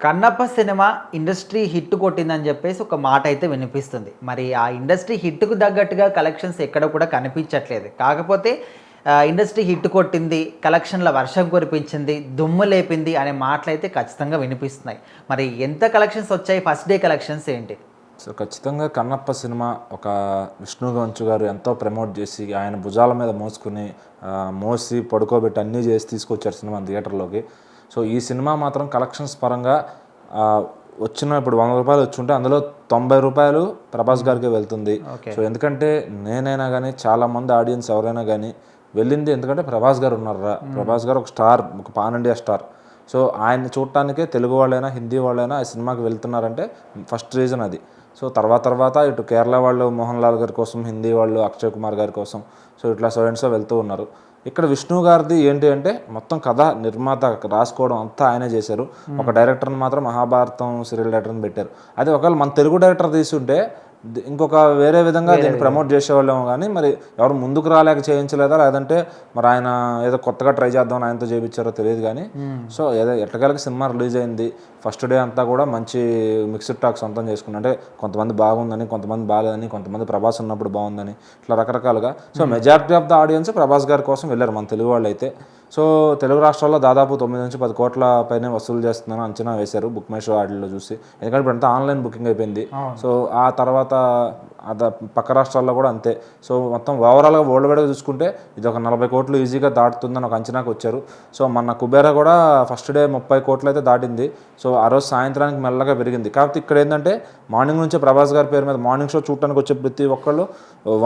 Kannappa cinema industry hit కొట్టిందని చెప్పేసి ఒక మాట అయితే వినిపిస్తుంది. మరి ఆ ఇండస్ట్రీ హిట్‌కు తగ్గట్టుగా కలెక్షన్స్ ఎక్కడ కూడా కనిపించట్లేదు. కాకపోతే ఇండస్ట్రీ హిట్ కొట్టింది, కలెక్షన్‌ల వర్షం కురిపించింది, దుమ్ము లేపింది అనే మాటలైతే ఖచ్చితంగా వినిపిస్తున్నాయి. మరి ఎంత కలెక్షన్స్ వచ్చాయి? ఫస్ట్ డే కలెక్షన్స్ ఏంటి? సో ఖచ్చితంగా కన్నప్ప సినిమా ఒక విష్ణు గంచు గారు ఎంతో ప్రమోట్ చేసి ఆయన భుజాల మీద మోసి పడుకోబెట్టి అన్నీ చేసి తీసుకొచ్చారు సినిమా థియేటర్లోకి. సో ఈ సినిమా మాత్రం కలెక్షన్స్ పరంగా వచ్చిన ఇప్పుడు ₹100 వచ్చి ఉంటే అందులో ₹90 ప్రభాస్ గారికి వెళ్తుంది. సో ఎందుకంటే నేనైనా కానీ చాలామంది ఆడియన్స్ ఎవరైనా కానీ వెళ్ళింది ఎందుకంటే ప్రభాస్ గారు ఉన్నారా, ప్రభాస్ గారు ఒక స్టార్, ఒక పాన్ ఇండియా స్టార్. సో ఆయన్ని చూడటానికే తెలుగు వాళ్ళైనా హిందీ వాళ్ళైనా ఆ సినిమాకి వెళ్తున్నారంటే ఫస్ట్ రీజన్ అది. సో తర్వాత ఇటు కేరళ వాళ్ళు మోహన్ లాల్ గారి కోసం, హిందీ వాళ్ళు అక్షయ్ కుమార్ గారి కోసం, సో ఇట్లా సో వెళ్తూ ఉన్నారు. ఇక్కడ విష్ణు గారిది ఏంటి అంటే మొత్తం కథ నిర్మాత రాసుకోవడం అంతా ఆయనే చేశారు. ఒక డైరెక్టర్ని మాత్రం మహాభారతం సీరియల్ డైరెక్టర్ని పెట్టారు. అది ఒకవేళ మన తెలుగు డైరెక్టర్ తీసుంటే ఇంకొక వేరే విధంగా దీన్ని ప్రమోట్ చేసేవాళ్ళేమో కానీ మరి ఎవరు ముందుకు రాలేక చేయించలేదా, లేదంటే మరి ఆయన ఏదో కొత్తగా ట్రై చేద్దామని ఆయనతో చేయించారో తెలియదు కానీ సో ఏదో ఎట్టగలకి సినిమా రిలీజ్ అయింది. ఫస్ట్ డే అంతా కూడా మంచి మిక్స్డ్ టాక్ సొంతం చేసుకున్నా, అంటే కొంతమంది బాగుందని, కొంతమంది బాగాలేదని, కొంతమంది ప్రభాస్ ఉన్నప్పుడు బాగుందని, ఇట్లా రకరకాలుగా. So majority of the audience Prabhas గారి కోసం వెళ్ళారు మన తెలుగు వాళ్ళు అయితే. సో తెలుగు రాష్ట్రాల్లో దాదాపు 9 నుంచి 10 కోట్ల పైనే వసూలు చేస్తుందని అంచనా వేశారు బుక్ మై షో వాటిల్లో చూసి. ఎందుకంటే ఇప్పుడు అంతా ఆన్లైన్ బుకింగ్ అయిపోయింది. సో ఆ తర్వాత పక్క రాష్ట్రాల్లో కూడా అంతే. సో మొత్తం ఓవరాల్గా వరల్డ్ వైడ్గా చూసుకుంటే ఇది ఒక 40 కోట్లు ఈజీగా దాటుతుందని ఒక అంచనాకు వచ్చారు. సో మన కుబేరా కూడా ఫస్ట్ డే 30 కోట్లు అయితే దాటింది. సో ఆ రోజు సాయంత్రానికి మెల్లగా పెరిగింది. కాకపోతే ఇక్కడ ఏంటంటే మార్నింగ్ నుంచే ప్రభాస్ గారి పేరు మీద మార్నింగ్ షో చూడటానికి వచ్చే ప్రతి ఒక్కళ్ళు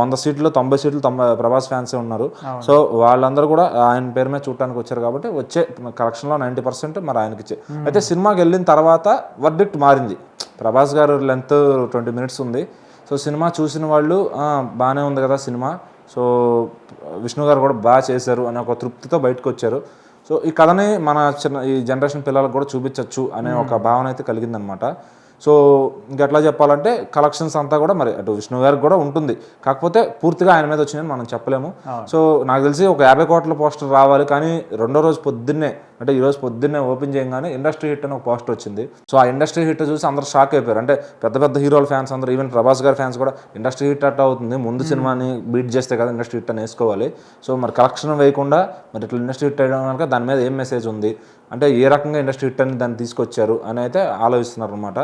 100 సీట్లు 90 సీట్లు ప్రభాస్ ఫ్యాన్సే ఉన్నారు. సో వాళ్ళందరూ కూడా ఆయన పేరు మీద చూడటానికి వచ్చారు కాబట్టి వచ్చే కలెక్షన్లో 90% మరి ఆయనకి ఇచ్చే. అయితే సినిమాకి వెళ్ళిన తర్వాత వర్డిక్ట్ మారింది. ప్రభాస్ గారు లెంత్ 20 మినిట్స్ ఉంది. సో సినిమా చూసిన వాళ్ళు బాగానే ఉంది కదా సినిమా, సో విష్ణు గారు కూడా బాగా చేశారు అనే ఒక తృప్తితో బయటకు వచ్చారు. సో ఈ కథని ఈ జనరేషన్ పిల్లలకు కూడా చూపించవచ్చు అనే ఒక భావన అయితే కలిగిందనమాట. సో ఇంకెట్లా చెప్పాలంటే కలెక్షన్స్ అంతా కూడా మరి అటు విష్ణు గారికి కూడా ఉంటుంది, కాకపోతే పూర్తిగా ఆయన మీద వచ్చిందని మనం చెప్పలేము. సో నాకు తెలిసి ఒక 50 కోట్ల పోస్టర్ రావాలి, కానీ రెండో రోజు పొద్దున్నే అంటే ఈరోజు పొద్దున్నే ఓపెన్ చేయగానే ఇండస్ట్రీ హిట్ అని ఒక పోస్టర్ వచ్చింది. సో ఆ ఇండస్ట్రీ హిట్ చూసి అందరూ షాక్ అయిపోయారు. అంటే పెద్ద పెద్ద హీరోల ఫ్యాన్స్ అందరూ, ఈవెన్ ప్రభాస్ గారి ఫ్యాన్స్ కూడా ఇండస్ట్రీ హిట్ అట్ట అవుతుంది, ముందు సినిమాని బీట్ చేస్తే కదా ఇండస్ట్రీ హిట్ అని వేసుకోవాలి. సో మరి కలెక్షన్ వేయకుండా మరి ఇట్లా ఇండస్ట్రీ హిట్ అయ్యడం కనుక దాని మీద ఏం మెసేజ్ ఉంది, అంటే ఏ రకంగా ఇండస్ట్రీ హిట్ అని దాన్ని తీసుకొచ్చారు అని అయితే ఆలోచిస్తున్నారు అనమాట.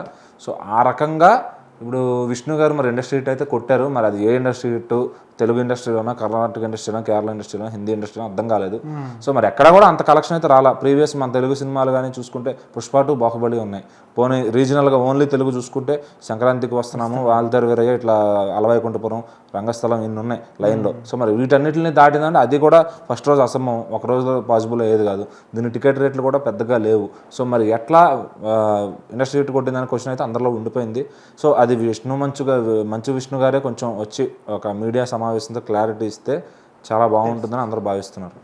సో ఆ రకంగా ఇప్పుడు విష్ణు గారు మరి ఇండస్ట్రీ హిట్ అయితే కొట్టారు. మరి అది ఏ ఇండస్ట్రీ హిట్, తెలుగు ఇండస్ట్రీలోనా, కర్ణాటక ఇండస్ట్రీలో, కేరళ ఇండస్ట్రీలో, హిందీ ఇండస్ట్రీలో అర్థం కాలేదు. సో మరి ఎక్కడ కూడా అంత కలెక్షన్ అయితే రాలా. ప్రీవియస్ మన తెలుగు సినిమాలు కానీ చూసుకుంటే పుష్ప 2, బాహుబలి ఉన్నాయి. పోనీ రీజనల్గా ఓన్లీ తెలుగు చూసుకుంటే సంక్రాంతికి వస్తున్నాము, వాల్తేరు వీరయ్య, ఇట్లా అలవైకుంఠపురం, రంగస్థలం ఇన్ని ఉన్నాయి లైన్లో. సో మరి వీటన్నిటిని దాటిందంటే అది కూడా ఫస్ట్ రోజు అసంభవం, ఒక రోజులో పాసిబుల్ అయ్యేది కాదు. దీని టికెట్ రేట్లు కూడా పెద్దగా లేవు. సో మరి ఎట్లా ఇండస్ట్రీ హిట్ కొట్టిందని క్వశ్చన్ అయితే అందరిలో ఉండిపోయింది. సో అది మంచు విష్ణు గారే కొంచెం వచ్చి ఒక మీడియా సమావేశంతో క్లారిటీ ఇస్తే చాలా బాగుంటుందని అందరూ భావిస్తున్నారు.